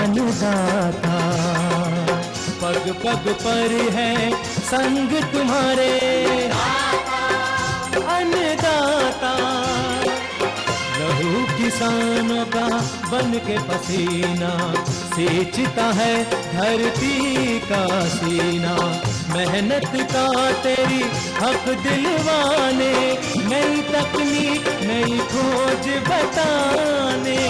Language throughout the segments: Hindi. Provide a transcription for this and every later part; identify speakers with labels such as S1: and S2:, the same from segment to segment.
S1: अन्नदाता। पग पग पर है संग तुम्हारे अन्नदाता। लहू किसानों का बन के पसीना सींचता है धरती का सीना। मेहनत का तेरी हक दिलवाने, नई तकनीक नई खोज बताने।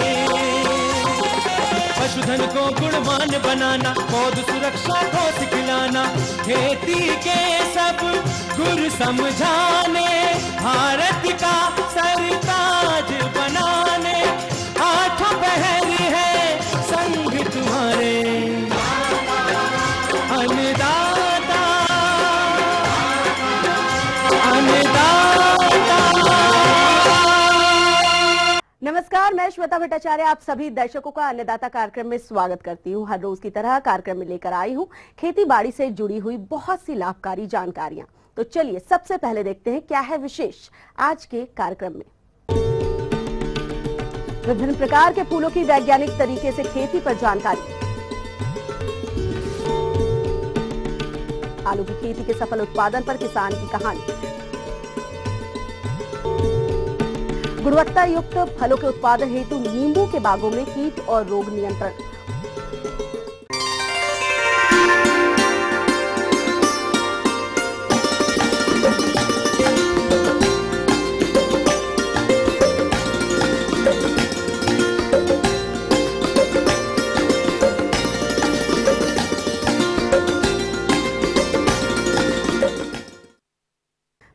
S1: पशुधन को गुणवान बनाना, पौध सुरक्षा को सिखलाना, खेती के सब गुर समझाने, भारत का सरताज बनाने। आठों पहर है संग तुम्हारे अन्नदाता अन्नदाता।
S2: नमस्कार, मैं श्वेता भट्टाचार्य आप सभी दर्शकों का अन्नदाता कार्यक्रम में स्वागत करती हूं। हर रोज की तरह कार्यक्रम में लेकर आई हूं खेती बाड़ी से जुड़ी हुई बहुत सी लाभकारी जानकारियां। तो चलिए सबसे पहले देखते हैं क्या है विशेष आज के कार्यक्रम में। विभिन्न प्रकार के फूलों की वैज्ञानिक तरीके से खेती पर जानकारी। आलू की खेती के सफल उत्पादन पर किसान की कहानी। गुणवत्ता युक्त फलों के उत्पादन हेतु नींबू के बागों में कीट और रोग नियंत्रण।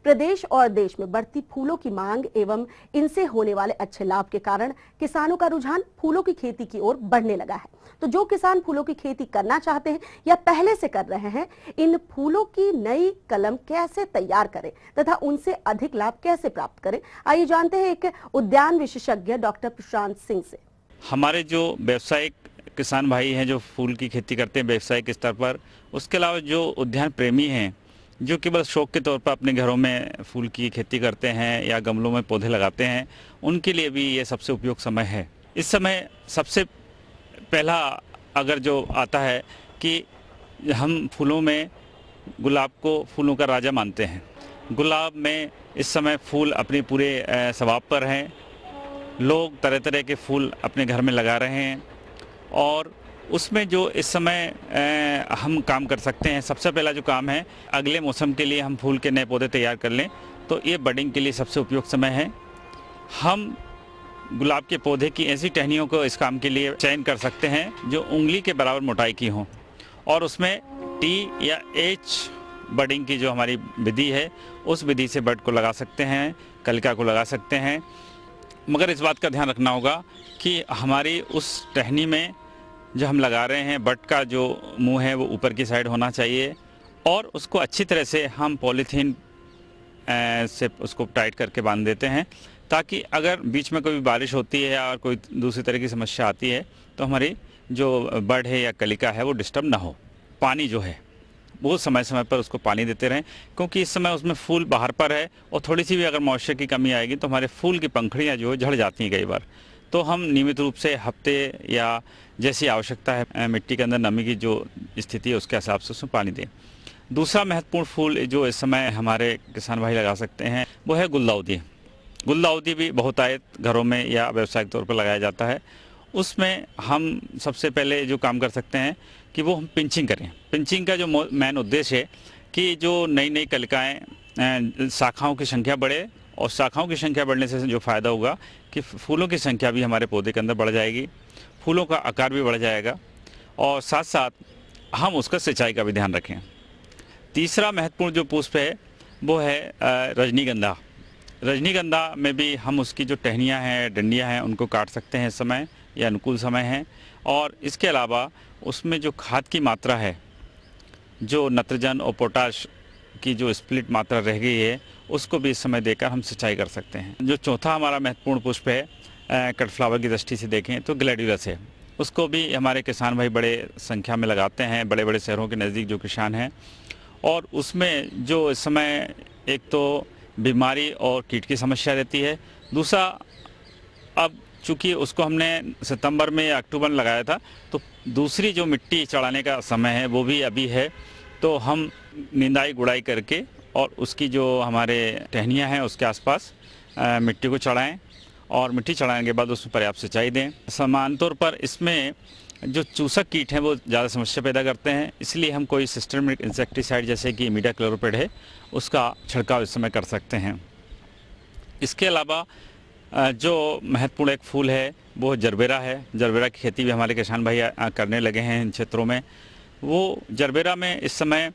S2: प्रदेश और देश में बढ़ती फूलों की मांग एवं इनसे होने वाले अच्छे लाभ के कारण किसानों का रुझान फूलों की खेती की ओर बढ़ने लगा है। तो जो किसान फूलों की खेती करना चाहते हैं या पहले से कर रहे हैं, इन फूलों की नई कलम कैसे तैयार करें तथा उनसे अधिक लाभ कैसे प्राप्त करें, आइए जानते हैं एक उद्यान विशेषज्ञ डॉक्टर प्रशांत सिंह से।
S3: हमारे जो व्यावसायिक किसान भाई हैं जो फूल की खेती करते हैं व्यावसायिक स्तर पर, उसके अलावा जो उद्यान प्रेमी हैं जो केवल शौक के तौर पर अपने घरों में फूल की खेती करते हैं या गमलों में पौधे लगाते हैं, उनके लिए भी ये सबसे उपयुक्त समय है। इस समय सबसे पहला अगर जो आता है कि हम फूलों में गुलाब को फूलों का राजा मानते हैं। गुलाब में इस समय फूल अपने पूरे सवाब पर हैं। लोग तरह तरह के फूल अपने घर में लगा रहे हैं और उसमें जो इस समय हम काम कर सकते हैं, सबसे पहला जो काम है, अगले मौसम के लिए हम फूल के नए पौधे तैयार कर लें तो ये बडिंग के लिए सबसे उपयुक्त समय है। हम गुलाब के पौधे की ऐसी टहनियों को इस काम के लिए चयन कर सकते हैं जो उंगली के बराबर मोटाई की हों और उसमें टी या एच बडिंग की जो हमारी विधि है उस विधि से बड को लगा सकते हैं, कलिका को लगा सकते हैं। मगर इस बात का ध्यान रखना होगा कि हमारी उस टहनी में जो हम लगा रहे हैं बड का जो मुंह है वो ऊपर की साइड होना चाहिए और उसको अच्छी तरह से हम पॉलीथीन से उसको टाइट करके बांध देते हैं ताकि अगर बीच में कोई बारिश होती है और कोई दूसरी तरह की समस्या आती है तो हमारी जो बड है या कलिका है वो डिस्टर्ब ना हो। पानी जो है वो समय समय पर उसको पानी देते रहें क्योंकि इस समय उसमें फूल बाहर पर है और थोड़ी सी भी अगर मॉइस्चर की कमी आएगी तो हमारे फूल की पंखुड़ियाँ जो है झड़ जाती हैं कई बार। तो हम नियमित रूप से हफ्ते या जैसी आवश्यकता है मिट्टी के अंदर नमी की जो स्थिति है उसके हिसाब से उसमें पानी दें। दूसरा महत्वपूर्ण फूल जो इस समय हमारे किसान भाई लगा सकते हैं वो है गुलदाउदी। गुलदाउदी भी बहुतायत घरों में या व्यावसायिक तौर पर लगाया जाता है। उसमें हम सबसे पहले जो काम कर सकते हैं कि वो हम पिंचिंग करें। पिंचिंग का जो मेन उद्देश्य है कि जो नई नई कलिकाएँ शाखाओं की संख्या बढ़े और शाखाओं की संख्या बढ़ने से जो फ़ायदा होगा कि फूलों की संख्या भी हमारे पौधे के अंदर बढ़ जाएगी, फूलों का आकार भी बढ़ जाएगा और साथ साथ हम उसका सिंचाई का भी ध्यान रखें। तीसरा महत्वपूर्ण जो पुष्प है वो है रजनीगंधा। रजनीगंधा में भी हम उसकी जो टहनियाँ हैं, डंडियाँ हैं, उनको काट सकते हैं इस समय, यह अनुकूल समय है। और इसके अलावा उसमें जो खाद की मात्रा है, जो नत्रजन और पोटाश की जो स्प्लिट मात्रा रह गई है, उसको भी इस समय देकर हम सिंचाई कर सकते हैं। जो चौथा हमारा महत्वपूर्ण पुष्प है कट फ्लावर की दृष्टि से देखें तो ग्लैडियोलस है। उसको भी हमारे किसान भाई बड़े संख्या में लगाते हैं, बड़े बड़े शहरों के नज़दीक जो किसान हैं। और उसमें जो इस समय एक तो बीमारी और कीट की समस्या रहती है, दूसरा अब चूँकि उसको हमने सितंबर में या अक्टूबर में लगाया था, तो दूसरी जो मिट्टी चढ़ाने का समय है वो भी अभी है। तो हम निंदाई गुड़ाई करके और उसकी जो हमारे टहनियाँ हैं उसके आसपास मिट्टी को चढ़ाएं और मिट्टी चढ़ाने के बाद उसमें पर्याप्त सिंचाई दें। समान तौर पर इसमें जो चूसक कीट हैं वो ज़्यादा समस्या पैदा करते हैं, इसलिए हम कोई सिस्टमिक इंसेक्टिसाइड जैसे कि इमिडाक्लोप्रिड है उसका छिड़काव इस समय कर सकते हैं। इसके अलावा जो महत्वपूर्ण एक फूल है वो जरबेरा है। जरबेरा की खेती भी हमारे किसान भाई करने लगे हैं इन क्षेत्रों में। वो जरबेरा में इस समय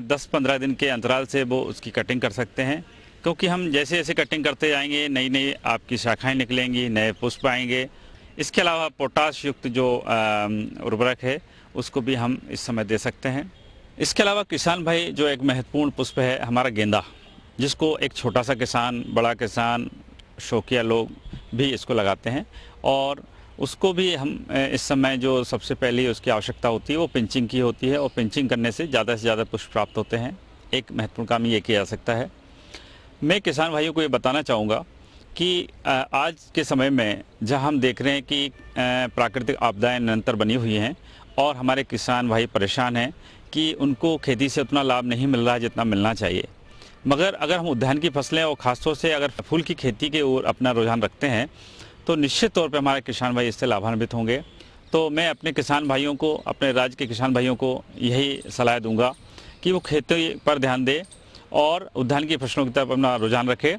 S3: 10-15 दिन के अंतराल से वो उसकी कटिंग कर सकते हैं, क्योंकि हम जैसे जैसे कटिंग करते जाएंगे नई नई आपकी शाखाएं निकलेंगी, नए पुष्प आएंगे। इसके अलावा पोटाश युक्त जो उर्वरक है उसको भी हम इस समय दे सकते हैं। इसके अलावा किसान भाई जो एक महत्वपूर्ण पुष्प है हमारा गेंदा, जिसको एक छोटा सा किसान, बड़ा किसान, शौकिया लोग भी इसको लगाते हैं और उसको भी हम इस समय जो सबसे पहले उसकी आवश्यकता होती है वो पिंचिंग की होती है और पिंचिंग करने से ज़्यादा पुष्प प्राप्त होते हैं। एक महत्वपूर्ण काम ये किया जा सकता है। मैं किसान भाइयों को ये बताना चाहूँगा कि आज के समय में जहाँ हम देख रहे हैं कि प्राकृतिक आपदाएं निरंतर बनी हुई हैं और हमारे किसान भाई परेशान हैं कि उनको खेती से उतना लाभ नहीं मिल रहा है जितना मिलना चाहिए। मगर अगर हम उद्यान की फसलें और ख़ासतौर से अगर फूल की खेती के ओर अपना रुझान रखते हैं तो निश्चित तौर पे हमारे किसान भाई इससे लाभान्वित होंगे। तो मैं अपने किसान भाइयों को, अपने राज्य के किसान भाइयों को यही सलाह दूंगा कि वो खेती पर ध्यान दें और उद्यान की फसलों की तरफ अपना रुझान रखें।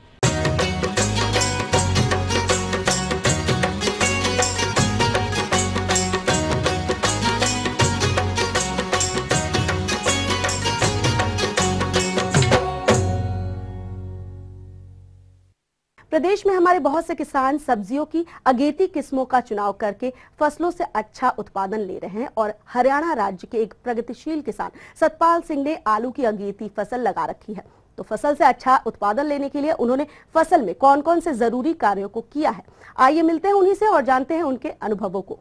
S2: प्रदेश में हमारे बहुत से किसान सब्जियों की अगेती किस्मों का चुनाव करके फसलों से अच्छा उत्पादन ले रहे हैं और हरियाणा राज्य के एक प्रगतिशील किसान सतपाल सिंह ने आलू की अगेती फसल लगा रखी है। तो फसल से अच्छा उत्पादन लेने के लिए उन्होंने फसल में कौन कौन से जरूरी कार्यों को किया है, आइए मिलते हैं उन्हीं से और जानते हैं उनके अनुभवों को।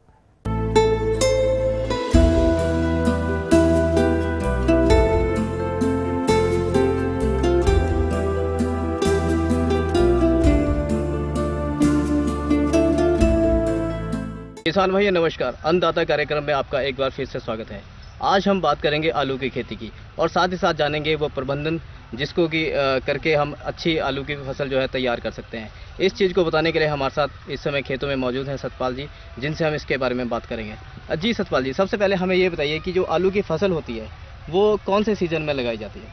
S4: किसान भाई नमस्कार, अन्नदाता कार्यक्रम में आपका एक बार फिर से स्वागत है। आज हम बात करेंगे आलू की खेती की और साथ ही साथ जानेंगे वो प्रबंधन जिसको कि करके हम अच्छी आलू की फसल जो है तैयार कर सकते हैं। इस चीज़ को बताने के लिए हमारे साथ इस समय खेतों में मौजूद हैं सतपाल जी, जिनसे हम इसके बारे में बात करेंगे। जी सतपाल जी, सबसे पहले हमें ये बताइए कि जो आलू की फसल होती है वो कौन से सीजन में लगाई जाती है?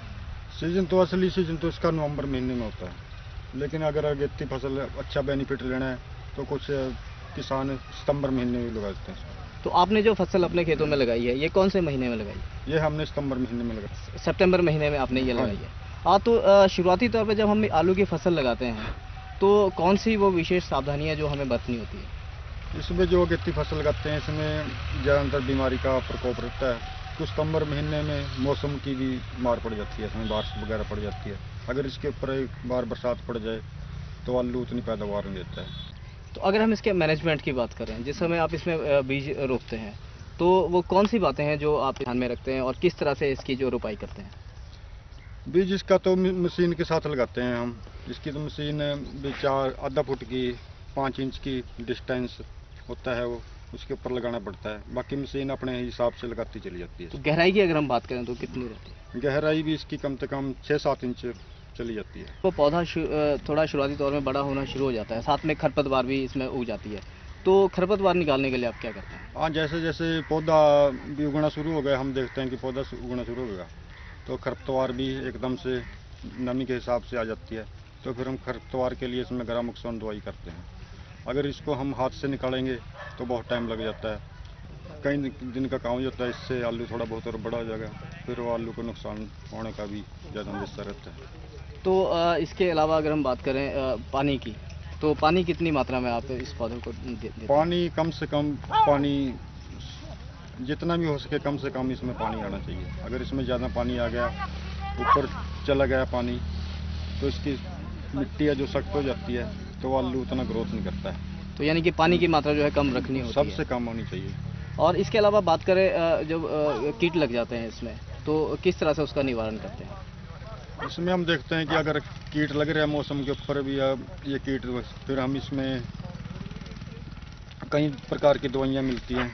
S5: सीजन तो असली सीजन तो इसका नवंबर महीने में होता है, लेकिन अगर अगेती फसल अच्छा बेनिफिट लेना है तो कुछ किसान सितंबर महीने में लगाते हैं।
S4: तो आपने जो फसल अपने खेतों में लगाई है ये कौन से महीने में लगाई?
S5: ये हमने सितंबर महीने में लगाई।
S4: सितंबर महीने में आपने ये लगाई है। हाँ, तो शुरुआती तौर पर जब हम आलू की फसल लगाते हैं तो कौन सी वो विशेष सावधानियाँ जो हमें बरतनी होती है?
S5: इसमें जो अगेती फसल लगाते हैं इसमें ज़्यादातर बीमारी का प्रकोप रहता है। तो सितंबर महीने में मौसम की भी मार पड़ जाती है, इसमें बारिश वगैरह पड़ जाती है। अगर इसके ऊपर एक बार बरसात पड़ जाए तो आलू उतनी पैदावार नहीं देता है।
S4: तो अगर हम इसके मैनेजमेंट की बात करें, जिस समय आप इसमें बीज रोपते हैं तो वो कौन सी बातें हैं जो आप ध्यान में रखते हैं और किस तरह से इसकी जो रोपाई करते हैं?
S5: बीज इसका तो मशीन के साथ लगाते हैं हम। इसकी तो मशीन भी 4.5 फुट की 5 इंच की डिस्टेंस होता है, वो उसके ऊपर लगाना पड़ता है। बाकी मशीन अपने हिसाब से लगाती चली जाती है।
S4: तो गहराई की अगर हम बात करें तो कितनी रहती है?
S5: गहराई भी इसकी कम से कम 6-7 इंच चली जाती है।
S4: तो पौधा थोड़ा शुरुआती तौर में बड़ा होना शुरू हो जाता है, साथ में खरपतवार भी इसमें उग जाती है। तो खरपतवार निकालने के लिए आप क्या करते हैं?
S5: हाँ, जैसे जैसे पौधा भी उगना शुरू हो गया, हम देखते हैं कि पौधा उगना शुरू हो गया तो खरपतवार भी एकदम से नमी के हिसाब से आ जाती है। तो फिर हम खरपतवार के लिए इसमें ग्रामोक्सोन दवाई करते हैं। अगर इसको हम हाथ से निकालेंगे तो बहुत टाइम लग जाता है, कई दिन का काम होता है। इससे आलू थोड़ा बहुत और बड़ा हो जाएगा, फिर वो आलू को नुकसान होने का भी ज़्यादा अंदेशा रहता है।
S4: तो इसके अलावा अगर हम बात करें पानी की, तो पानी कितनी मात्रा में आप इस पौधे को देते हैं?
S5: पानी कम से कम, पानी जितना भी हो सके कम से कम इसमें पानी आना चाहिए। अगर इसमें ज़्यादा पानी आ गया, ऊपर चला गया पानी, तो इसकी मिट्टी जो सख्त हो जाती है तो आलू उतना ग्रोथ नहीं करता है।
S4: तो यानी कि पानी की मात्रा जो है कम रखनी होती है,
S5: सबसे कम होनी चाहिए।
S4: और इसके अलावा बात करें जब कीट लग जाते हैं इसमें, तो किस तरह से उसका निवारण करते हैं?
S5: इसमें हम देखते हैं कि अगर कीट लग रहा है मौसम के ऊपर भी ये कीट, फिर हम इसमें कई प्रकार की दवाइयाँ मिलती हैं,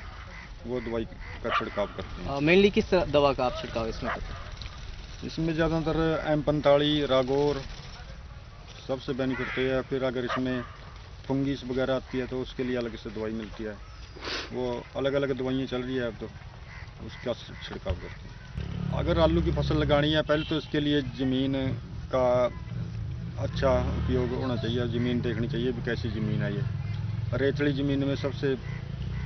S5: वो दवाई का छिड़काव करते हैं।
S4: मेनली किस दवा का आप छिड़काव इसमें करते हैं?
S5: इसमें ज़्यादातर M45 रागोर सबसे बेनिफिट तो है। फिर अगर इसमें फंगस वगैरह आती है तो उसके लिए अलग से दवाई मिलती है। वो अलग अलग दवाइयाँ चल रही है अब, तो उसका छिड़काव करते हैं। अगर आलू की फसल लगानी है, पहले तो इसके लिए ज़मीन का अच्छा उपयोग होना चाहिए। ज़मीन देखनी चाहिए भी कैसी ज़मीन है। ये रेतली ज़मीन में सबसे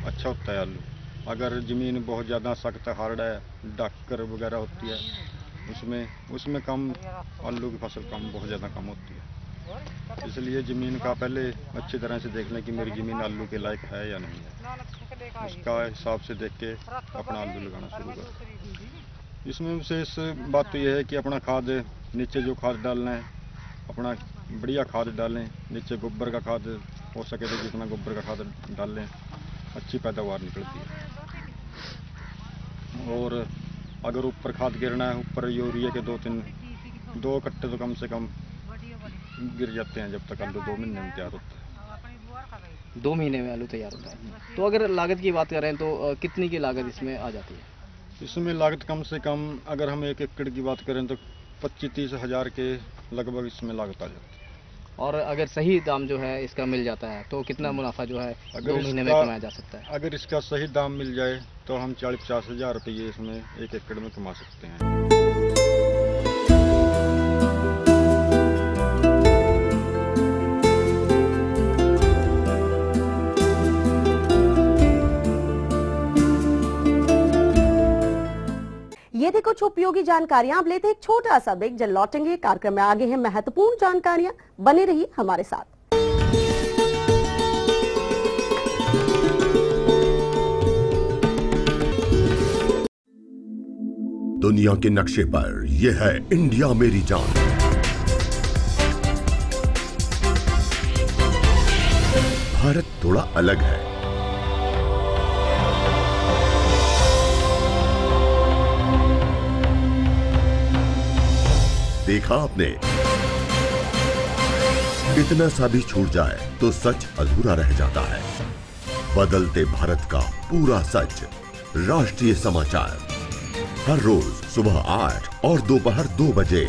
S5: अच्छा होता है आलू। अगर ज़मीन बहुत ज़्यादा सख्त हार्ड है, डाकर वगैरह होती है, उसमें कम आलू की फसल बहुत ज़्यादा कम होती है। इसलिए ज़मीन का पहले अच्छी तरह से देख लें कि मेरी ज़मीन आलू के लायक है या नहीं है। उसका हिसाब से देख के अपना आलू लगाना शुरू करें। इसमें विशेष बात तो यह है कि अपना खाद, नीचे जो खाद डालना है अपना बढ़िया खाद डालें। नीचे गोबर का खाद हो सके तो जितना गोबर का खाद डाल लें, अच्छी पैदावार निकलती है। और अगर ऊपर खाद गिरना है, ऊपर यूरिया के 2 कट्टे तो कम से कम गिर जाते हैं। जब तक आलू 2 महीने में तैयार होता है।
S4: 2 महीने में आलू तैयार होता है। तो अगर लागत की बात करें तो कितनी की लागत इसमें आ जाती है?
S5: इसमें लागत कम से कम अगर हम 1 एकड़ की बात करें तो 25-30 हज़ार के लगभग इसमें लागत आ जाती है।
S4: और अगर सही दाम जो है इसका मिल जाता है तो कितना मुनाफा जो है 2 महीने में कमाया जा सकता है?
S5: अगर इसका सही दाम मिल जाए तो हम 40-50 हज़ार रुपये इसमें 1 एकड़ में कमा सकते हैं।
S2: ये थी कुछ उपयोगी जानकारियां। अब लेते हैं एक छोटा सा ब्रेक। जब लौटेंगे कार्यक्रम में आगे हैं महत्वपूर्ण जानकारियां। बने रहिए हमारे साथ।
S6: दुनिया के नक्शे पर यह है इंडिया मेरी जान। भारत थोड़ा अलग है। देखा आपने, इतना सा भी छूट जाए तो सच अधूरा रह जाता है। बदलते भारत का पूरा सच। राष्ट्रीय समाचार हर रोज सुबह 8 और दोपहर 2 बजे।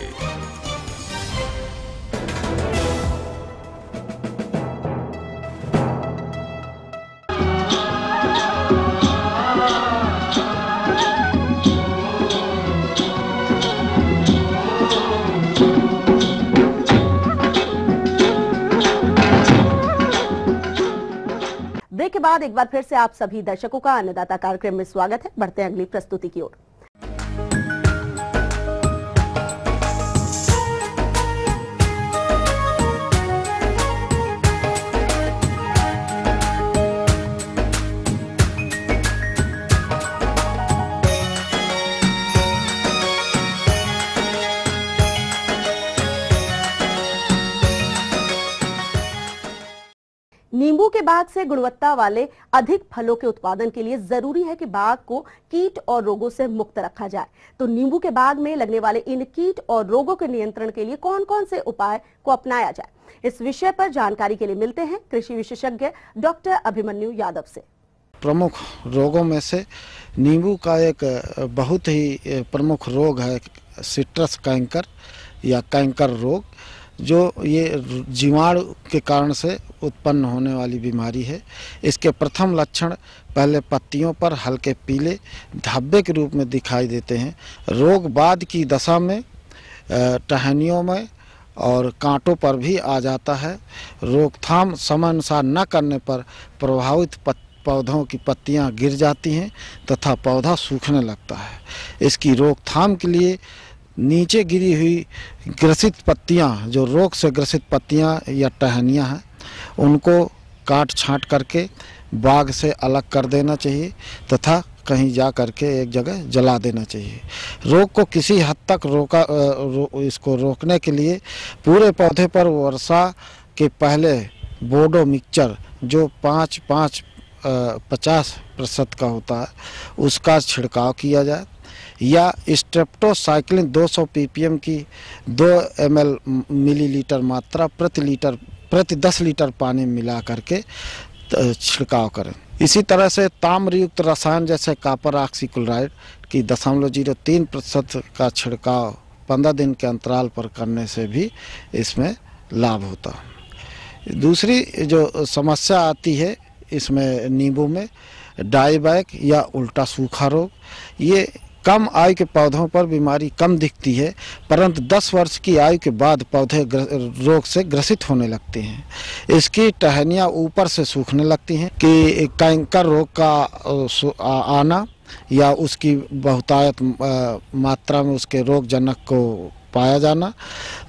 S2: ब्रेक के बाद एक बार फिर से आप सभी दर्शकों का अन्नदाता कार्यक्रम में स्वागत है। बढ़ते हैं अगली प्रस्तुति की ओर। नींबू के बाग से गुणवत्ता वाले अधिक फलों के उत्पादन के लिए जरूरी है कि बाग को कीट और रोगों से मुक्त रखा जाए। तो नींबू के बाग में लगने वाले इन कीट और रोगों के नियंत्रण के लिए कौन कौन से उपाय को अपनाया जाए, इस विषय पर जानकारी के लिए मिलते हैं कृषि विशेषज्ञ डॉक्टर अभिमन्यु यादव से।
S7: प्रमुख रोगों में से नींबू का एक बहुत ही प्रमुख रोग है सिट्रस कैंकर या कैंकर रोग, जो ये जीवाणु के कारण से उत्पन्न होने वाली बीमारी है। इसके प्रथम लक्षण पहले पत्तियों पर हल्के पीले धब्बे के रूप में दिखाई देते हैं। रोग बाद की दशा में टहनियों में और कांटों पर भी आ जाता है। रोकथाम समय अनुसार न करने पर प्रभावित पौधों की पत्तियां गिर जाती हैं तथा पौधा सूखने लगता है। इसकी रोकथाम के लिए नीचे गिरी हुई ग्रसित पत्तियां, जो रोग से ग्रसित पत्तियां या टहनियां हैं, उनको काट छांट करके बाग से अलग कर देना चाहिए तथा कहीं जा करके एक जगह जला देना चाहिए। रोग को किसी हद तक इसको रोकने के लिए पूरे पौधे पर वर्षा के पहले बोडो मिक्सचर जो 50% का होता है उसका छिड़काव किया जाए, या स्ट्रेप्टोसाइक्लिन 200 ppm की 2 ml मिलीलीटर मात्रा प्रति 10 लीटर पानी में मिला करके छिड़काव करें। इसी तरह से ताम्रयुक्त रसायन जैसे कॉपर ऑक्सीक्लोराइड की 0.03% का छिड़काव 15 दिन के अंतराल पर करने से भी इसमें लाभ होता है। दूसरी जो समस्या आती है इसमें नींबू में डाईबैक या उल्टा सूखा रोग, ये कम आयु के पौधों पर बीमारी कम दिखती है, परंतु 10 वर्ष की आयु के बाद पौधे रोग से ग्रसित होने लगते हैं। इसकी टहनियाँ ऊपर से सूखने लगती हैं कि कैंकर रोग का आना या उसकी बहुतायत मात्रा में उसके रोगजनक को पाया जाना।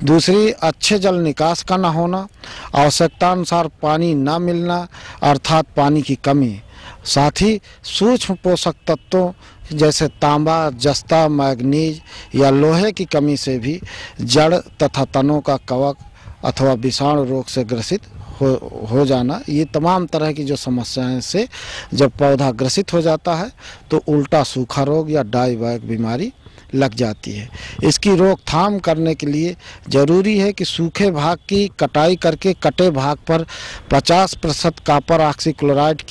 S7: दूसरी, अच्छे जल निकास का न होना, आवश्यकता अनुसार पानी न मिलना अर्थात पानी की कमी। साथ ही सूक्ष्म पोषक तत्वों जैसे तांबा, जस्ता, मैग्नीज या लोहे की कमी से भी जड़ तथा तनों का कवक अथवा विषाणु रोग से ग्रसित हो जाना। ये तमाम तरह की जो समस्याएं से जब पौधा ग्रसित हो जाता है तो उल्टा सूखा रोग या डाईबैक बीमारी लग जाती है। इसकी रोकथाम करने के लिए जरूरी है कि सूखे भाग की कटाई करके कटे भाग पर 50% कॉपर ऑक्सीक्लोराइड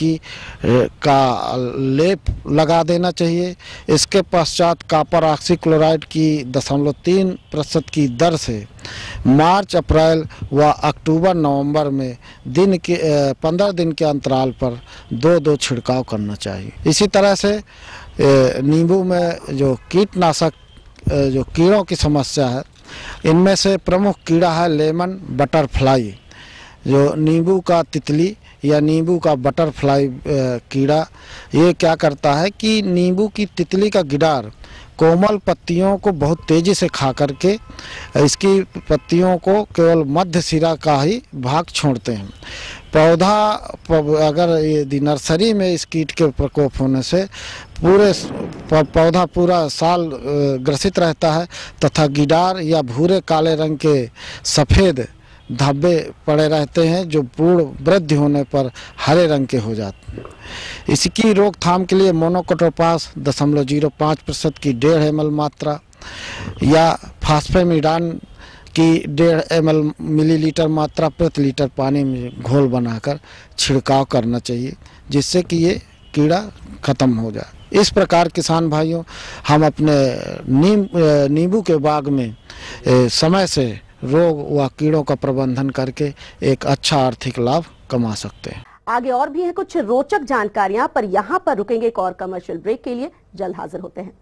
S7: का लेप लगा देना चाहिए। इसके पश्चात कॉपर ऑक्सीक्लोराइड की 0.3% की दर से मार्च, अप्रैल व अक्टूबर, नवंबर में 15 दिन के अंतराल पर 2-2 छिड़काव करना चाहिए। इसी तरह से नींबू में जो कीटनाशक जो कीड़ों की समस्या है, इनमें से प्रमुख कीड़ा है लेमन बटरफ्लाई। जो नींबू का तितली या नींबू का बटरफ्लाई कीड़ा, ये क्या करता है कि नींबू की तितली का गिडार कोमल पत्तियों को बहुत तेज़ी से खा करके इसकी पत्तियों को केवल मध्य सिरा का ही भाग छोड़ते हैं। पौधा अगर यदि नर्सरी में इस कीट के प्रकोप होने से पौधा पूरा साल ग्रसित रहता है तथा गिडार या भूरे काले रंग के सफ़ेद धब्बे पड़े रहते हैं जो पूर्ण वृद्धि होने पर हरे रंग के हो जाते हैं। इसकी रोकथाम के लिए मोनोक्रोटोपास 0.05% की 1.5 ml मात्रा या फास्फेमिडान की 1.5 मिलीलीटर मात्रा प्रति लीटर पानी में घोल बनाकर छिड़काव करना चाहिए, जिससे कि ये कीड़ा खत्म हो जाए। इस प्रकार किसान भाइयों, हम अपने नींबू के बाग में समय से रोग व कीड़ों का प्रबंधन करके एक अच्छा आर्थिक लाभ कमा सकते हैं।
S2: आगे और भी है कुछ रोचक जानकारियां, पर यहाँ पर रुकेंगे एक और कमर्शियल ब्रेक के लिए। जल्द हाजिर होते हैं।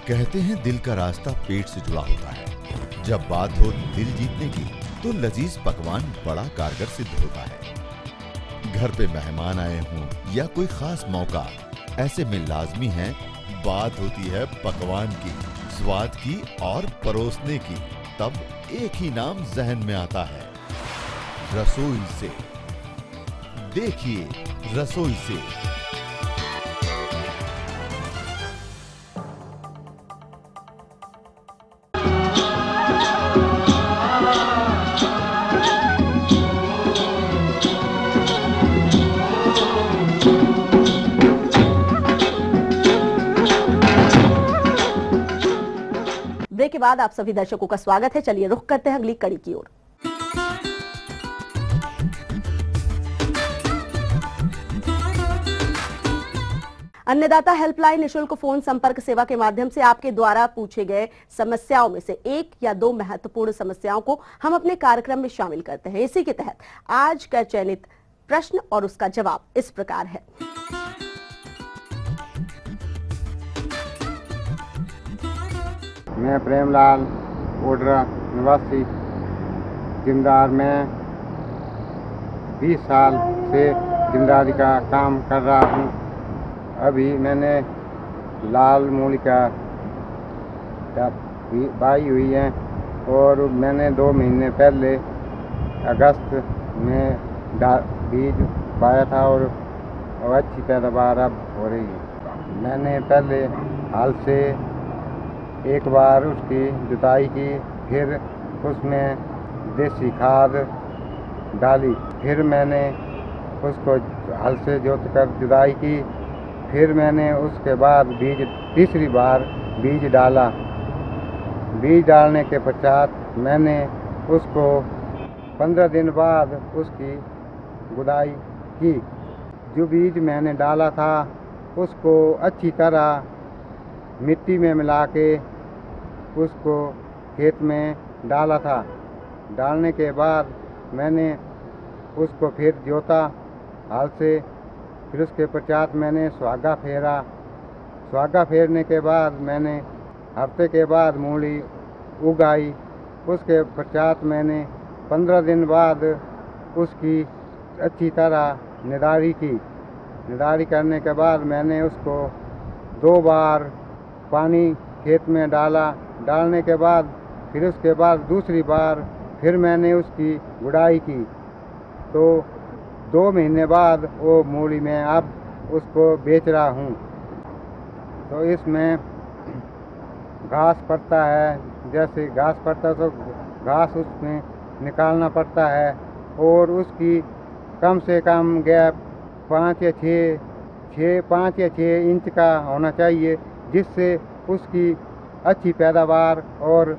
S6: कहते हैं दिल का रास्ता पेट से जुड़ा होता है। जब बात हो दिल जीतने की तो लजीज पकवान बड़ा कारगर सिद्ध होता है। घर पे मेहमान आए हों या कोई खास मौका, ऐसे में लाजमी है बात होती है पकवान की, स्वाद की और परोसने की। तब एक ही नाम जहन में आता है, रसोई से। देखिए रसोई से।
S2: ब्रेक के बाद आप सभी दर्शकों का स्वागत है। चलिए रुख करते हैं अगली कड़ी की ओर। अन्नदाता हेल्पलाइन निशुल्क फोन संपर्क सेवा के माध्यम से आपके द्वारा पूछे गए समस्याओं में से 1 या 2 महत्वपूर्ण समस्याओं को हम अपने कार्यक्रम में शामिल करते हैं। इसी के तहत आज का चयनित प्रश्न और उसका जवाब इस प्रकार है।
S8: मैं प्रेमलाल ओडरा निवासी जिम्मेदार में 20 साल से जिम्मेदारी का काम कर रहा हूँ। अभी मैंने लाल मूली का बाई हुई है और मैंने 2 महीने पहले अगस्त में बीज बाया था और अच्छी पैदावार अब हो रही है। मैंने पहले हाल से एक बार उसकी जुताई की, फिर उसमें देसी खाद डाली। फिर मैंने उसको हल से जोत कर जुताई की। फिर मैंने उसके बाद बीज तीसरी बार बीज डाला। बीज डालने के पश्चात मैंने उसको 15 दिन बाद उसकी गुदाई की। जो बीज मैंने डाला था उसको अच्छी तरह मिट्टी में मिला के उसको खेत में डाला था। डालने के बाद मैंने उसको फिर जोता हल से। फिर उसके पश्चात मैंने सुहागा फेरा। सुहागा फेरने के बाद मैंने हफ्ते के बाद मूली उगाई। उसके पश्चात मैंने 15 दिन बाद उसकी अच्छी तरह निदाई की। निदाई करने के बाद मैंने उसको 2 बार पानी खेत में डाला। डालने के बाद फिर उसके बाद दूसरी बार फिर मैंने उसकी गुड़ाई की। तो 2 महीने बाद वो मूली में अब उसको बेच रहा हूँ। तो इसमें घास पड़ता है, जैसे घास पड़ता है तो घास उसमें निकालना पड़ता है और उसकी कम से कम गैप 5 या 6 इंच का होना चाहिए, जिससे उसकी अच्छी पैदावार और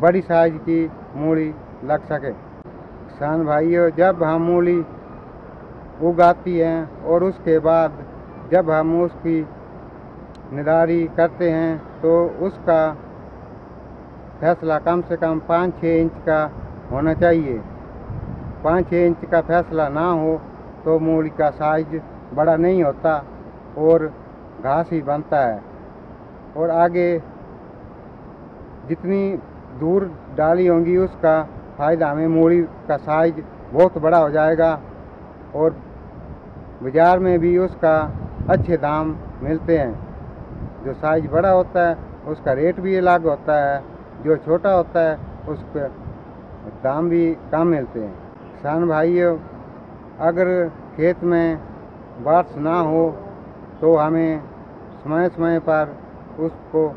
S8: बड़ी साइज की मूली लग सके। किसान भाइयों, जब हम मूली उगाती हैं और उसके बाद जब हम उसकी निदाई करते हैं तो उसका फैसला कम से कम 5-6 इंच का होना चाहिए। 5-6 इंच का फैसला ना हो तो मूली का साइज बड़ा नहीं होता और घास ही बनता है। और आगे जितनी दूर डाली होंगी उसका फ़ायदा हमें मूली का साइज बहुत बड़ा हो जाएगा और बाज़ार में भी उसका अच्छे दाम मिलते हैं। जो साइज बड़ा होता है उसका रेट भी अलग होता है, जो छोटा होता है उसके दाम भी कम मिलते हैं। किसान भाइयों, अगर खेत में बारिश ना हो तो हमें समय समय पर उसको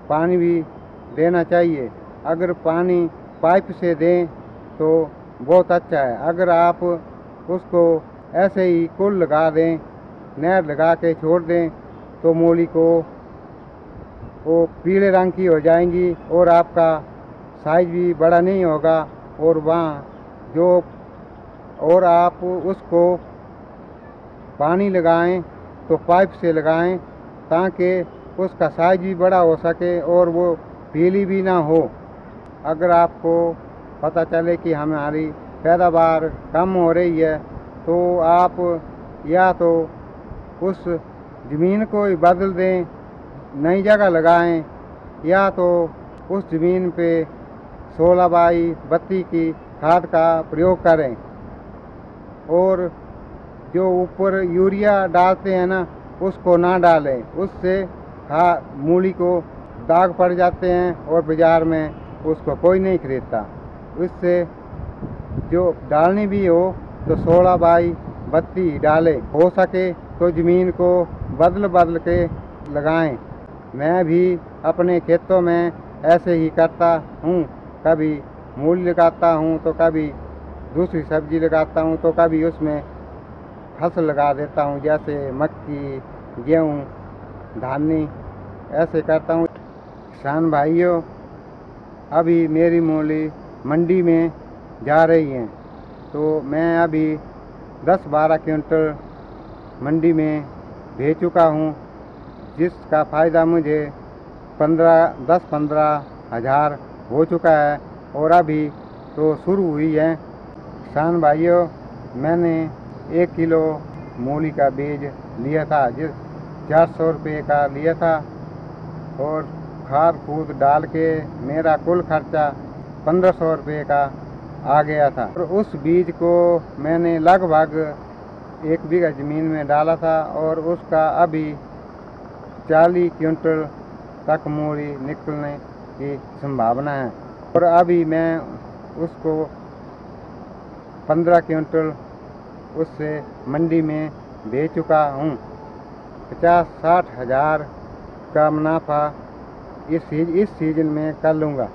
S8: पानी भी देना चाहिए। अगर पानी पाइप से दें तो बहुत अच्छा है। अगर आप उसको ऐसे ही कुल लगा दें, नहर लगा के छोड़ दें तो मूली को वो पीले रंग की हो जाएंगी और आपका साइज भी बड़ा नहीं होगा। और वहाँ जो और आप उसको पानी लगाएं तो पाइप से लगाएं ताकि उसका साइज भी बड़ा हो सके और वो पीली भी ना हो। अगर आपको पता चले कि हमारी पैदावार कम हो रही है तो आप या तो उस ज़मीन को ही बदल दें, नई जगह लगाएं, या तो उस ज़मीन पे 16x32 की खाद का प्रयोग करें। और जो ऊपर यूरिया डालते हैं ना उसको ना डालें, उससे मूली को दाग पड़ जाते हैं और बाज़ार में उसको कोई नहीं खरीदता। इससे जो डालनी भी हो तो 16x32 डालें। हो सके तो ज़मीन को बदल के लगाएं। मैं भी अपने खेतों में ऐसे ही करता हूँ, कभी मूली लगाता हूँ तो कभी दूसरी सब्जी लगाता हूँ तो कभी उसमें फसल लगा देता हूँ, जैसे मक्की, गेहूँ, धानी, ऐसे करता हूँ। किसान भाइयों, अभी मेरी मूली मंडी में जा रही हैं तो मैं अभी 10-12 क्विंटल मंडी में भेज चुका हूँ, जिसका फ़ायदा मुझे 10-15 हज़ार हो चुका है और अभी तो शुरू हुई है। किसान भाइयों, मैंने 1 किलो मूली का बीज लिया था, जिस 400 रुपये का लिया था और खाद खूद डाल के मेरा कुल खर्चा 1500 रुपये का आ गया था। और उस बीज को मैंने लगभग 1 बीघा ज़मीन में डाला था और उसका अभी 40 क्विंटल तक मूली निकलने की संभावना है। और अभी मैं उसको 15 क्विंटल उससे मंडी में बेच चुका हूँ। 50-60 हज़ार का मुनाफा इस सीजन में कर लूँगा।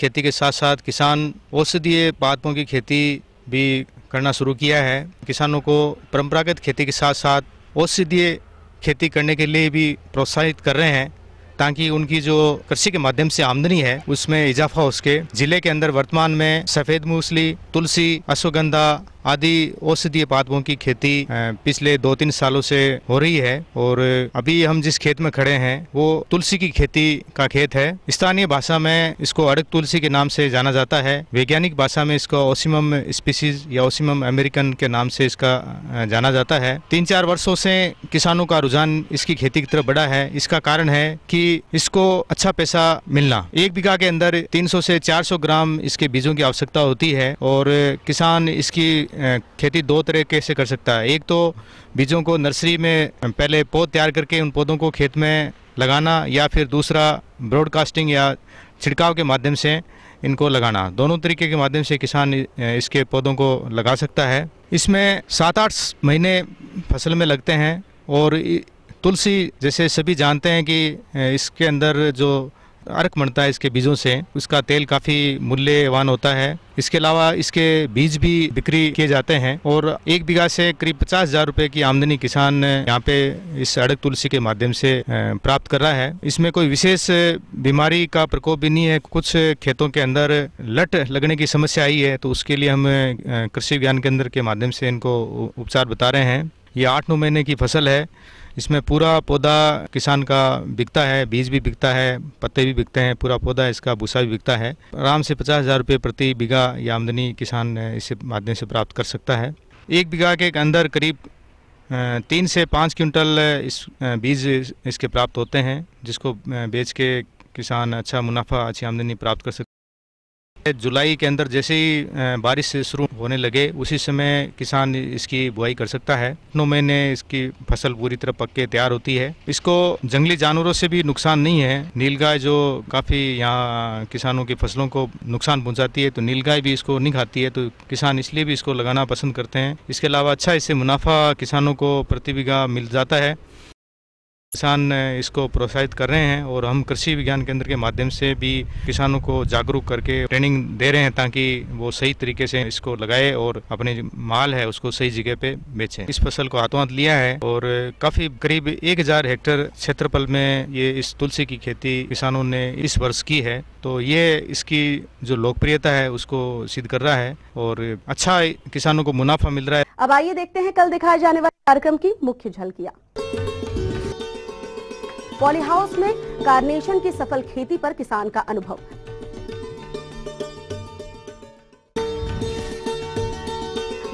S9: खेती के साथ साथ किसान औषधीय पादपों की खेती भी करना शुरू किया है। किसानों को परंपरागत खेती के साथ साथ औषधीय खेती करने के लिए भी प्रोत्साहित कर रहे हैं ताकि उनकी जो कृषि के माध्यम से आमदनी है उसमें इजाफा हो सके। जिले के अंदर वर्तमान में सफ़ेद मूसली, तुलसी, अश्वगंधा आदि औषधीय पादपों की खेती पिछले 2-3 सालों से हो रही है और अभी हम जिस खेत में खड़े हैं वो तुलसी की खेती का खेत है। स्थानीय भाषा में इसको अड़क तुलसी के नाम से जाना जाता है। वैज्ञानिक भाषा में इसको ओसिमम स्पीसीज या ओसिमम अमेरिकन के नाम से इसका जाना जाता है। 3-4 वर्षों से किसानों का रुझान इसकी खेती की तरफ बढ़ा है। इसका कारण है कि इसको अच्छा पैसा मिलना। 1 बीघा के अंदर 300 से 400 ग्राम इसके बीजों की आवश्यकता होती है और किसान इसकी खेती 2 तरीके से कर सकता है। एक तो बीजों को नर्सरी में पहले पौध तैयार करके उन पौधों को खेत में लगाना, या फिर दूसरा ब्रॉडकास्टिंग या छिड़काव के माध्यम से इनको लगाना। दोनों तरीके के माध्यम से किसान इसके पौधों को लगा सकता है। इसमें 7-8 महीने फसल में लगते हैं और तुलसी जैसे सभी जानते हैं कि इसके अंदर जो अर्क बनता है इसके बीजों से, उसका तेल काफ़ी मूल्यवान होता है। इसके अलावा इसके बीज भी बिक्री किए जाते हैं और 1 बीघा से करीब 50,000 रुपये की आमदनी किसान यहाँ पे इस अड़क तुलसी के माध्यम से प्राप्त कर रहा है। इसमें कोई विशेष बीमारी का प्रकोप भी नहीं है। कुछ खेतों के अंदर लट लगने की समस्या आई है तो उसके लिए हम कृषि विज्ञान केंद्र के माध्यम से इनको उपचार बता रहे हैं। ये 8-9 महीने की फसल है। इसमें पूरा पौधा किसान का बिकता है, बीज भी बिकता है, पत्ते भी बिकते हैं, पूरा पौधा इसका भूसा भी बिकता है। आराम से 50,000 रुपये प्रति बीघा ये आमदनी किसान इस माध्यम से प्राप्त कर सकता है। 1 बीघा के अंदर करीब 3 से 5 क्विंटल इस बीज इसके प्राप्त होते हैं, जिसको बेच के किसान अच्छा मुनाफा, अच्छी आमदनी प्राप्त कर सकते हैं। जुलाई के अंदर जैसे ही बारिश शुरू होने लगे उसी समय किसान इसकी बुआई कर सकता है। 9 महीने इसकी फसल पूरी तरह पक के तैयार होती है। इसको जंगली जानवरों से भी नुकसान नहीं है। नीलगाय जो काफ़ी यहाँ किसानों की फसलों को नुकसान पहुँचाती है तो नीलगाय भी इसको नहीं खाती है, तो किसान इसलिए भी इसको लगाना पसंद करते हैं। इसके अलावा अच्छा इससे मुनाफा किसानों को प्रति बीघा मिल जाता है। किसान इसको प्रोत्साहित कर रहे हैं और हम कृषि विज्ञान केंद्र के माध्यम से भी किसानों को जागरूक करके ट्रेनिंग दे रहे हैं ताकि वो सही तरीके से इसको लगाए और अपने माल है उसको सही जगह पे बेचें। इस फसल को हाथों हाथ लिया है और काफ़ी करीब 1000 हेक्टेयर क्षेत्रफल में ये इस तुलसी की खेती किसानों ने इस वर्ष की है। तो ये इसकी जो लोकप्रियता है उसको सिद्ध कर रहा है और अच्छा किसानों को मुनाफा मिल रहा है।
S2: अब आइए देखते हैं कल दिखाए जाने वाले कार्यक्रम की मुख्य झलकियां। पॉली हाउस में कार्नेशन की सफल खेती पर किसान का अनुभव।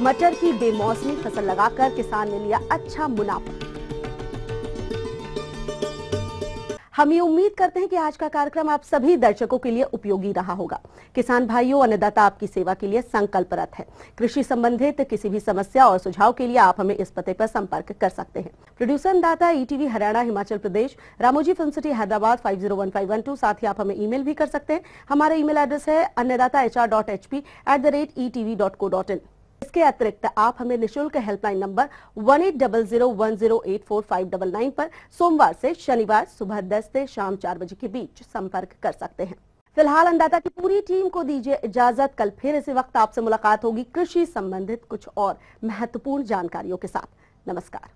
S2: मटर की बेमौसमी फसल लगाकर किसान ने लिया अच्छा मुनाफा। हम ये उम्मीद करते हैं कि आज का कार्यक्रम आप सभी दर्शकों के लिए उपयोगी रहा होगा। किसान भाइयों, अन्नदाता आपकी सेवा के लिए संकल्परत है। कृषि संबंधित किसी भी समस्या और सुझाव के लिए आप हमें इस पते पर संपर्क कर सकते हैं। प्रोड्यूसर अन्नदाता, ETV Haryana, Himachal Pradesh, Ramoji film city, Hyderabad 501512। साथ ही आप हमें ईमेल भी कर सकते हैं। हमारा ईमेल एड्रेस है annadaata.hr.hp@rate.etv.co.in। इसके अतिरिक्त आप हमें निशुल्क हेल्पलाइन नंबर 1800108599 पर सोमवार से शनिवार सुबह 10 से शाम 4 बजे के बीच संपर्क कर सकते हैं। फिलहाल अन्नदाता की पूरी टीम को दीजिए इजाजत। कल फिर इसी वक्त आपसे मुलाकात होगी कृषि संबंधित कुछ और महत्वपूर्ण जानकारियों के साथ। नमस्कार।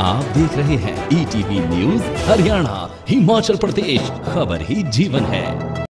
S10: आप देख रहे हैं ETV न्यूज हरियाणा, हिमाचल प्रदेश, खबर ही जीवन है।